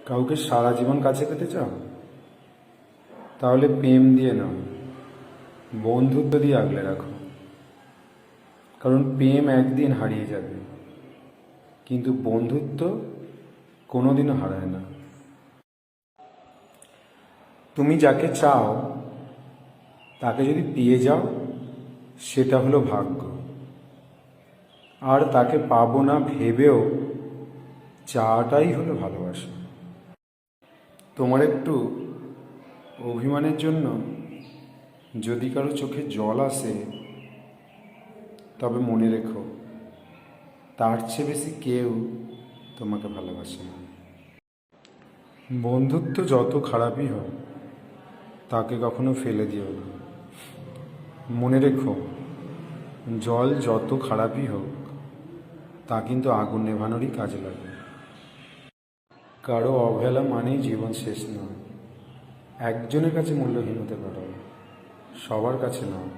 কাউকে সারা জীবন কাছে পেতে চাও? তাহলে প্রেম দিয়ে নাও, বন্ধুত্ব দিয়ে আগলে রাখো। কারণ প্রেম একদিন হারিয়ে যাবে, কিন্তু বন্ধুত্ব কোনোদিনও হারায় না। তুমি যাকে চাও তাকে যদি পেয়ে যাও, সেটা হলো ভাগ্য। আর তাকে পাবো না ভেবেও চাওয়াটাই হলো ভালোবাসা। তোমার একটু অভিমানের জন্য যদি কারো চোখে জল আসে, তবে মনে রেখো, তার চেয়ে বেশি কেউ তোমাকে ভালোবাসে না। বন্ধুত্ব যত খারাপই হোক, তাকে কখনো ফেলে দিও না। মনে রেখো, জল যত খারাপই হোক, তা কিন্তু আগুন নেভানোরই কাজে লাগে। কারো অবহেলা মানেই জীবন শেষ নয়। একজনের কাছে মূল্যহীন হতে পারো, সবার কাছে নয়।